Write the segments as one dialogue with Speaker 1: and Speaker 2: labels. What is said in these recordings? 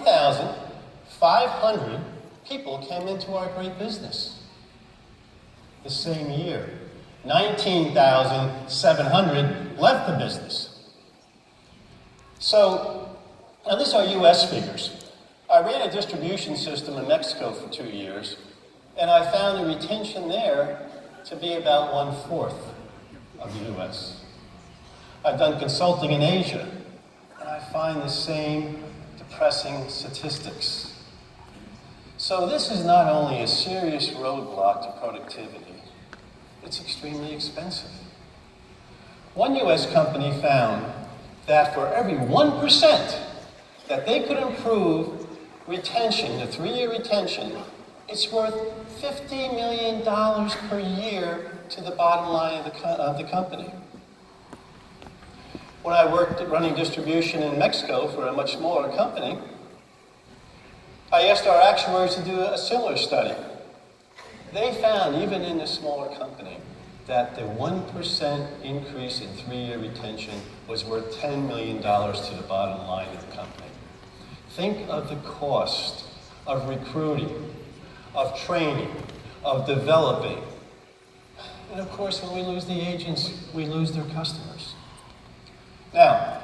Speaker 1: 20,500 people came into our great business. The same year, 19,700 left the business. So, now these are US figures. I ran a distribution system in Mexico for 2 years, and I found the retention there to be about 1/4 of the US. I've done consulting in Asia, and I find the same depressing statistics. So this is not only a serious roadblock to productivity, it's extremely expensive. One US company found that for every 1% that they could improve retention, the 3-year retention, it's worth $50 million per year to the bottom line of the company. When I worked at running distribution in Mexico for a much smaller company, I asked our actuaries to do a similar study. They found, even in a smaller company, that the 1% increase in 3-year retention was worth $10 million to the bottom line of the company. Think of the cost of recruiting, of training, of developing. And of course, when we lose the agents, we lose their customers. Now,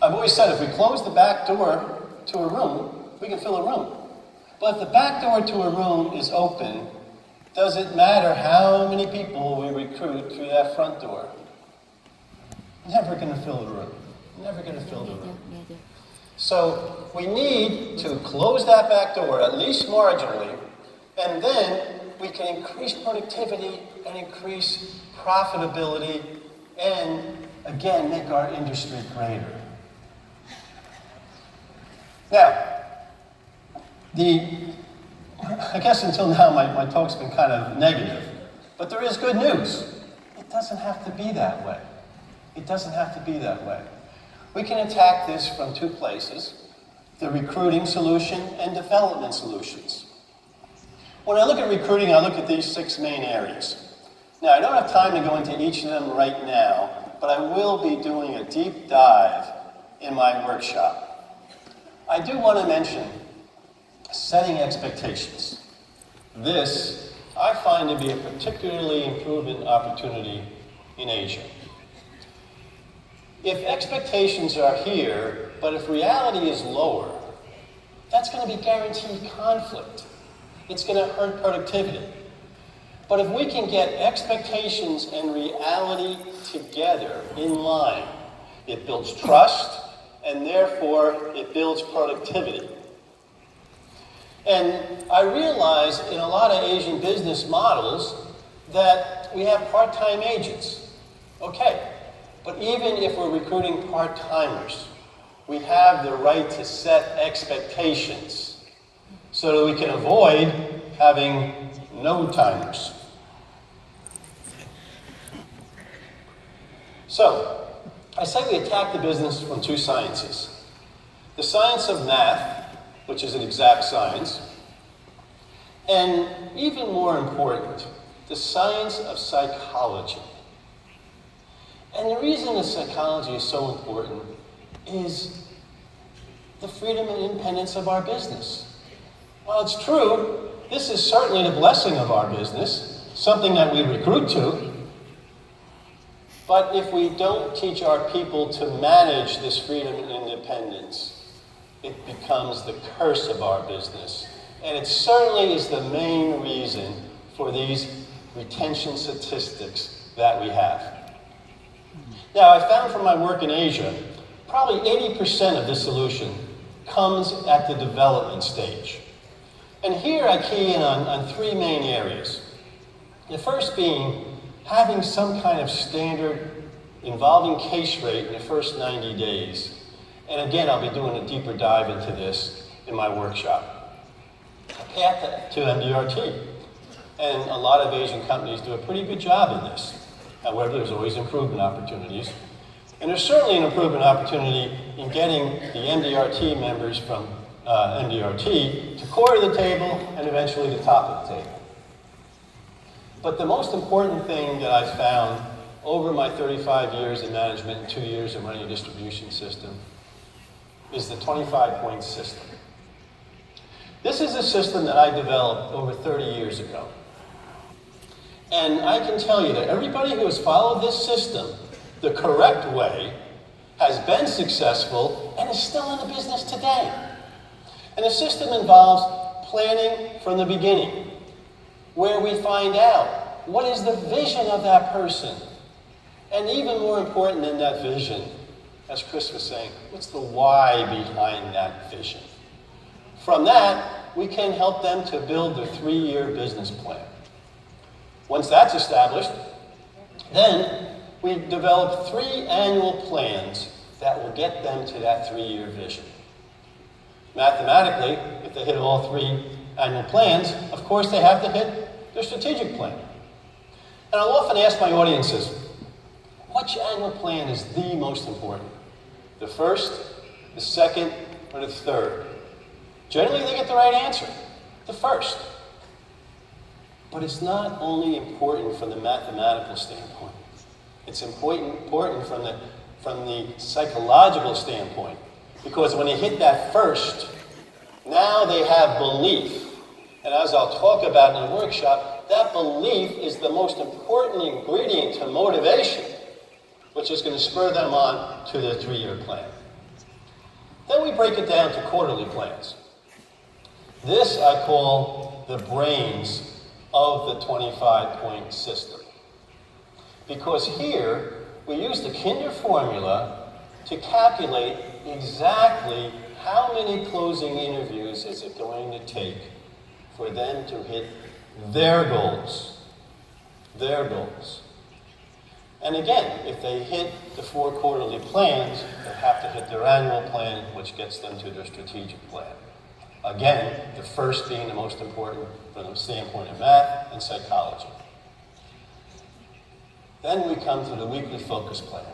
Speaker 1: I've always said if we close the back door to a room, we can fill a room. But if the back door to a room is open, does it matter how many people we recruit through that front door? Never going to fill the room. Never going to fill the room. So we need to close that back door, at least marginally, and then we can increase productivity and increase profitability and, again, make our industry greater. Now, I guess until now my talk's been kind of negative, but there is good news. It doesn't have to be that way. It doesn't have to be that way. We can attack this from 2 places, the recruiting solution and development solutions. When I look at recruiting, I look at these 6 main areas. Now, I don't have time to go into each of them right now, but I will be doing a deep dive in my workshop. I do want to mention setting expectations. This, I find to be a particularly improvement opportunity in Asia. If expectations are here, but if reality is lower, that's going to be guaranteed conflict. It's going to hurt productivity. But if we can get expectations and reality together in line, it builds trust, and therefore it builds productivity. And I realize in a lot of Asian business models that we have part-time agents. Okay, but even if we're recruiting part-timers, we have the right to set expectations so that we can avoid having no-timers. So, I say we attack the business from 2 sciences. The science of math, which is an exact science, and even more important, the science of psychology. And the reason the psychology is so important is the freedom and independence of our business. While it's true, this is certainly the blessing of our business, something that we recruit to. But if we don't teach our people to manage this freedom and independence, it becomes the curse of our business. And it certainly is the main reason for these retention statistics that we have. Now, I found from my work in Asia, probably 80% of the solution comes at the development stage. And here I key in on 3 main areas. The first being having some kind of standard involving case rate in the first 90 days. And again, I'll be doing a deeper dive into this in my workshop. A path to MDRT. And a lot of Asian companies do a pretty good job in this. However, there's always improvement opportunities. And there's certainly an improvement opportunity in getting the MDRT members from MDRT to core of the table and eventually the top of the table. But the most important thing that I've found over my 35 years in management and 2 years of running a distribution system is the 25-point system. This is a system that I developed over 30 years ago. And I can tell you that everybody who has followed this system the correct way has been successful and is still in the business today. And the system involves planning from the beginning, where we find out what is the vision of that person. And even more important than that vision, as Chris was saying, what's the why behind that vision? From that, we can help them to build their 3-year business plan. Once that's established, then we develop 3 annual plans that will get them to that 3-year vision. Mathematically, if they hit all 3 annual plans, of course they have to hit their strategic plan. And I'll often ask my audiences, which annual plan is the most important? The first, the second, or the third? Generally, they get the right answer, the first. But it's not only important from the mathematical standpoint. It's important from the psychological standpoint. Because when they hit that first, now they have belief. And as I'll talk about in the workshop, that belief is the most important ingredient to motivation, which is going to spur them on to their 3-year plan. Then we break it down to quarterly plans. This I call the brains of the 25-point system. Because here, we use the Kinder formula to calculate exactly how many closing interviews is it going to take for them to hit their goals. Their goals. And again, if they hit the 4 quarterly plans, they have to hit their annual plan, which gets them to their strategic plan. Again, the first being the most important from the standpoint of math and psychology. Then we come to the weekly focus plan.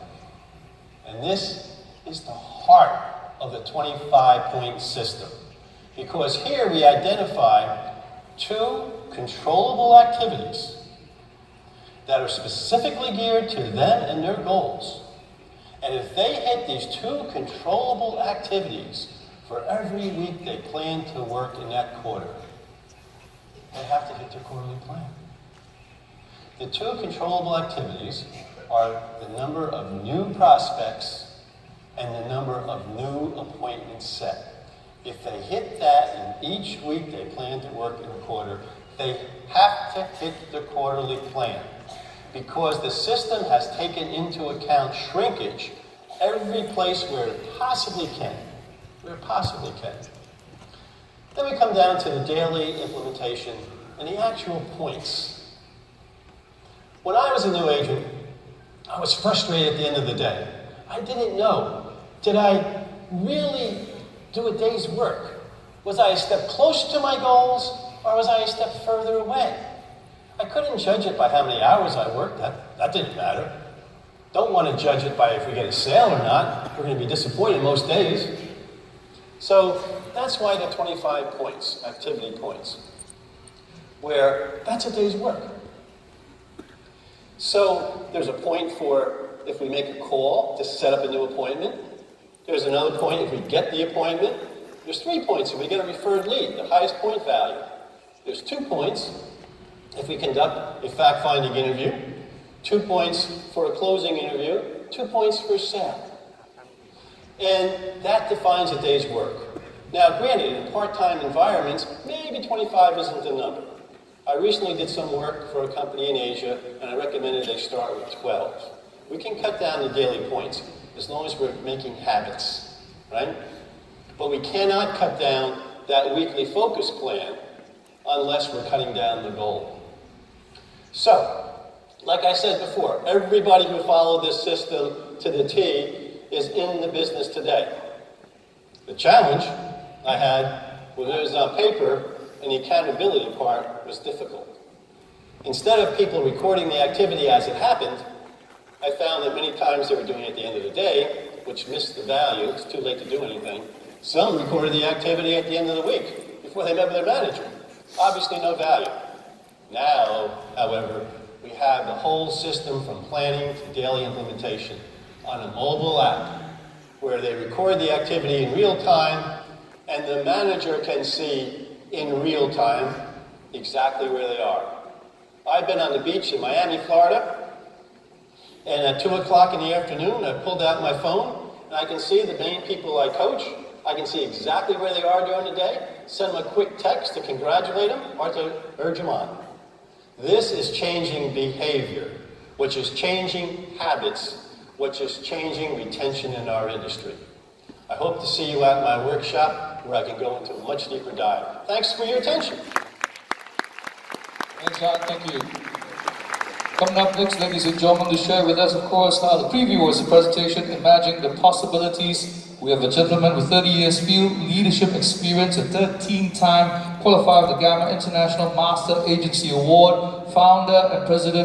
Speaker 1: And this is the heart of the 25-point system. Because here we identify 2 controllable activities that are specifically geared to them and their goals. And if they hit these 2 controllable activities for every week they plan to work in that quarter, they have to hit their quarterly plan. The 2 controllable activities are the number of new prospects and the number of new appointments set. If they hit that in each week they plan to work in a quarter, they have to hit the quarterly plan. Because the system has taken into account shrinkage every place where it possibly can. Where it possibly can. Then we come down to the daily implementation and the actual points. When I was a new agent, I was frustrated at the end of the day. I didn't know, did I really do a day's work? Was I a step closer to my goals, or was I a step further away? I couldn't judge it by how many hours I worked. That didn't matter. Don't want to judge it by if we get a sale or not. We're going to be disappointed most days. So that's why the 25 points, activity points, where that's a day's work. So there's a point for if we make a call to set up a new appointment. There's another point if we get the appointment. There's 3 points if we get a referred lead, the highest point value. There's 2 points if we conduct a fact-finding interview, 2 points for a closing interview, 2 points for a sale. And that defines a day's work. Now, granted, in part-time environments, maybe 25 isn't the number. I recently did some work for a company in Asia, and I recommended they start with 12. We can cut down the daily points as long as we're making habits, right? But we cannot cut down that weekly focus plan unless we're cutting down the goal. So, like I said before, everybody who followed this system to the T is in the business today. The challenge I had when it was on paper and the accountability part was difficult. Instead of people recording the activity as it happened, I found that many times they were doing it at the end of the day, which missed the value. It's too late to do anything. Some recorded the activity at the end of the week before they met with their manager. Obviously no value. Now, however, we have the whole system from planning to daily implementation on a mobile app where they record the activity in real time, and the manager can see in real time exactly where they are. I've been on the beach in Miami, Florida, and at 2 o'clock in the afternoon, I pulled out my phone, and I can see the main people I coach. I can see exactly where they are during the day, send them a quick text to congratulate them or to urge them on. This is changing behavior, which is changing habits, which is changing retention in our industry. I hope to see you at my workshop where I can go into a much deeper dive. Thanks for your attention.
Speaker 2: Thanks, John. Thank you. Coming up next, ladies and gentlemen, to share with us, of course, the preview was the presentation, Imagining the Possibilities. We have a gentleman with 30 years field leadership experience, a 13-time qualifier of the Gama International Master Agency Award, founder and president